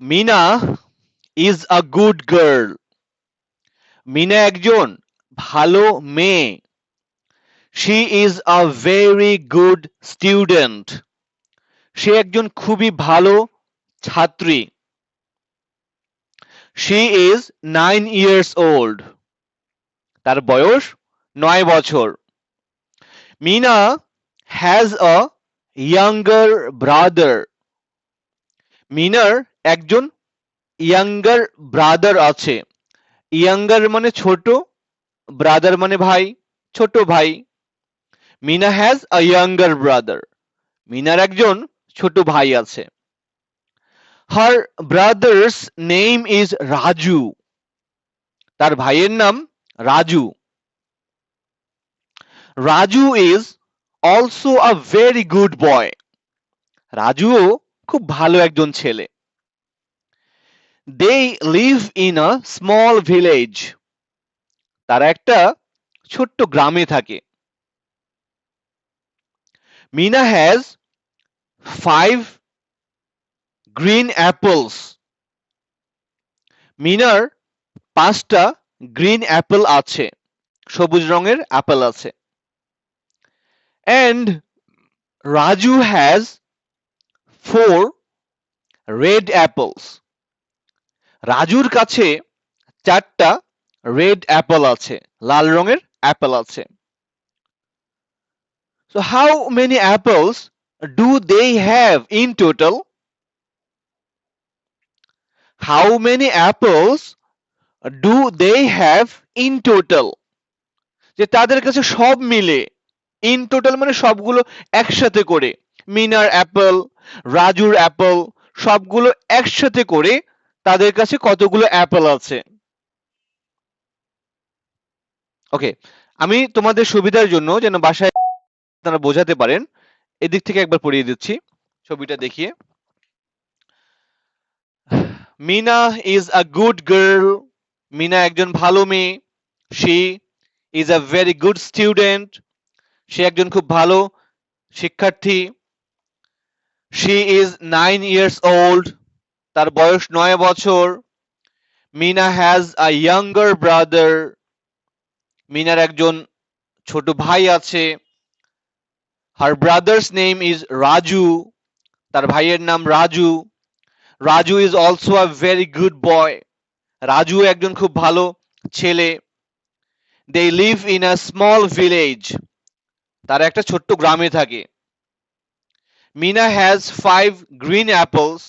Mina is a good girl. Meena একজন ভালো মেয়ে। She is a very good student. সে একজন খুবই ভালো ছাত্রী। She is 9 years old. তার বয়স 9 বছর। Meena has a younger brother. মিনার একজন ইয়াঙ্গার ব্রাদার আছে। ইয়াঙ্গার মানে ছোট, ব্রাদার মানে ভাই, ছোট ভাই। Meena has a younger brother. মিনার একজন ছোট ভাই আছে। Her brother's name is Raju. তার ভাইয়ের নাম রাজু। Raju is also a very good boy. রাজুও খুব ভালো একজন ছেলে। They live in a small village. তারা একটা ছোট্ট গ্রামে থাকে। Mina has 5 green apples. মিনার 5টা গ্রিন অ্যাপেল আছে, সবুজ রঙের অ্যাপেল আছে। And Raju has 4 red apples. রাজুর কাছে 4টা রেড অ্যাপেল আছে, লাল রঙের অ্যাপেল আছে। So how many apples do they have in total? How many apples do they have in total? যে তাদের কাছে সব মিলে, ইন টোটাল মানে সবগুলো একসাথে করে, মিনার অ্যাপেল, রাজুর অ্যাপেল, সবগুলো একসাথে করে তাদের কাছে কতগুলো অ্যাপেল আছে। ওকে, আমি তোমাদের সুবিধার জন্য যেন বাসায় আপনারা বোঝাতে পারেন, এদিক থেকে একবার পড়িয়ে দিচ্ছি ছবিটা দেখিয়ে। Meena is a good girl. Meena একজন ভালো মেয়ে। She is a very good student. সে একজন খুব ভালো শিক্ষার্থী। She is 9 years old. তার বয়স 9 বছর। Meena has a younger brother. মিনার একজন ছোট ভাই আছে। Her brother's name is Raju. তার ভাইয়ের নাম রাজু। Raju is also a very good boy. Raju একজন খুব ভালো ছেলে। They live in a small village. তারা একটা ছোট্ট গ্রামে থাকে। Mina has 5 green apples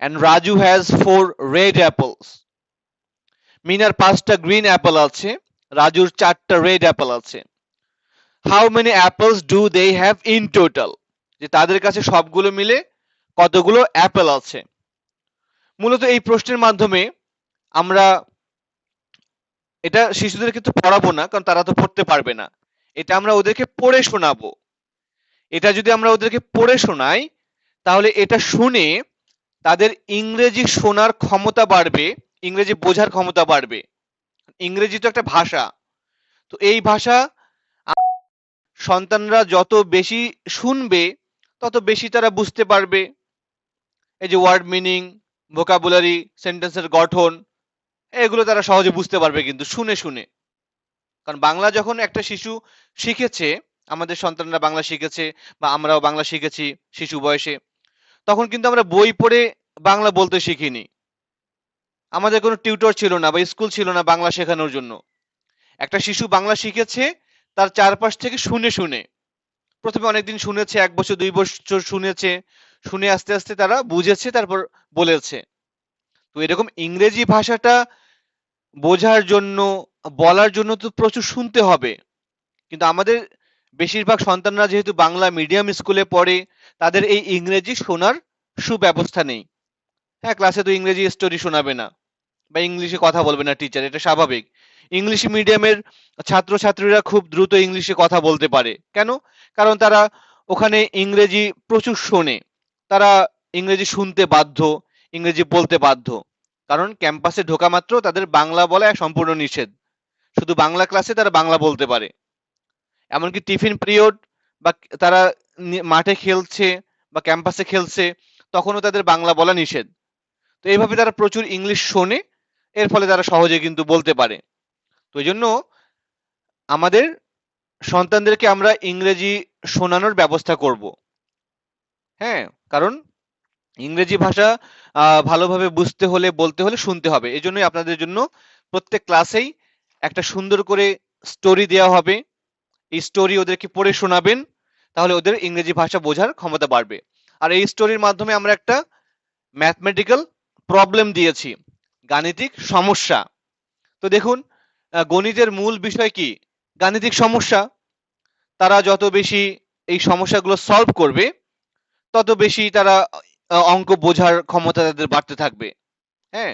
and Raju has 4 red apples. মিনার 5টা গ্রিন অ্যাপেল আছে, রাজুর 4টা রেড অ্যাপেল আছে। How many apples do they have in total? যে তাদের কাছে সবগুলো মিলে কতগুলো অ্যাপেল আছে। মূলত এই প্রশ্নের মাধ্যমে আমরা, এটা শিশুদের ক্ষেত্রে পড়াবো না, কারণ তারা তো পড়তে পারবে না। এটা আমরা ওদেরকে পড়ে শোনাবো। এটা যদি আমরা ওদেরকে পড়ে শোনাই, তাহলে এটা শুনে তাদের ইংরেজি শোনার ক্ষমতা বাড়বে, ইংরেজি বোঝার ক্ষমতা বাড়বে। ইংরেজি তো একটা ভাষা। তো এই ভাষা সন্তানরা যত বেশি শুনবে তত বেশি তারা বুঝতে পারবে। এই যে ওয়ার্ড মিনিং, ভোকাবুলারি, সেন্টেন্সের গঠন, এগুলো তারা সহজে বুঝতে পারবে কিন্তু শুনে শুনে। কারণ বাংলা যখন একটা শিশু শিখেছে, আমাদের সন্তানরা বাংলা শিখেছে বা আমরাও বাংলা শিখেছি শিশু বয়সে, তখন কিন্তু আমরা বই পড়ে বাংলা বলতে শিখিনি। আমাদের কোনো টিউটর ছিল না বা স্কুল ছিল না বাংলা শেখানোর জন্য। একটা শিশু বাংলা শিখেছে তার চারপাশ থেকে শুনে শুনে। প্রথমে অনেকদিন শুনেছে, 1 বছর 2 বছর শুনেছে, শুনে আস্তে আস্তে তারা বুঝেছে, তারপর বলেছে। তো এরকম ইংরেজি ভাষাটা বোঝার জন্য, বলার জন্য তো প্রচুর শুনতে হবে। কিন্তু আমাদের বেশিরভাগ সন্তানরা যেহেতু বাংলা মিডিয়াম স্কুলে পড়ে, তাদের এই ইংরেজি শোনার সুব্যবস্থা নেই। হ্যাঁ, ক্লাসে তো ইংরেজি স্টোরি শোনাবে না বা ইংলিশে কথা বলবে না টিচার, এটা স্বাভাবিক। ইংলিশ মিডিয়ামের ছাত্রছাত্রীরা খুব দ্রুত ইংলিশে কথা বলতে পারে। কেন? কারণ তারা ওখানে ইংরেজি প্রচুর শোনে। তারা ইংরেজি শুনতে বাধ্য, ইংরেজি বলতে বাধ্য। কারণ ক্যাম্পাসে ঢোকা মাত্র তাদের বাংলা বলা সম্পূর্ণ নিষেধ। শুধু বাংলা ক্লাসে তারা বাংলা বলতে পারে। এমনকি টিফিন পিরিয়ড বা তারা মাঠে খেলছে বা ক্যাম্পাসে খেলছে, তখনও তাদের বাংলা বলা নিষেধ। তো এইভাবে তারা প্রচুর ইংলিশ শোনে, এর ফলে তারা সহজে কিন্তু বলতে পারে। তো এই জন্য আমাদের সন্তানদেরকে আমরা ইংরেজি শোনানোর ব্যবস্থা করব। হ্যাঁ, কারণ ইংরেজি ভাষা ভালোভাবে বুঝতে হলে, বলতে হলে শুনতে হবে। এজন্যই আপনাদের জন্য প্রত্যেক ক্লাসেই একটা সুন্দর করে স্টোরি দেওয়া হবে। এই স্টোরি ওদেরকে পড়ে শোনাবেন, তাহলে ওদের ইংরেজি ভাষা বোঝার ক্ষমতা বাড়বে। আর এই স্টোরির মাধ্যমে আমরা একটা ম্যাথমেটিক্যাল প্রবলেম দিয়েছি, গাণিতিক সমস্যা। তো দেখুন, গণিতের মূল বিষয় কি? গাণিতিক সমস্যা। তারা যত বেশি এই সমস্যাগুলো সলভ করবে, তত বেশি তারা অঙ্ক বোঝার ক্ষমতা তাদের বাড়তে থাকবে। হ্যাঁ,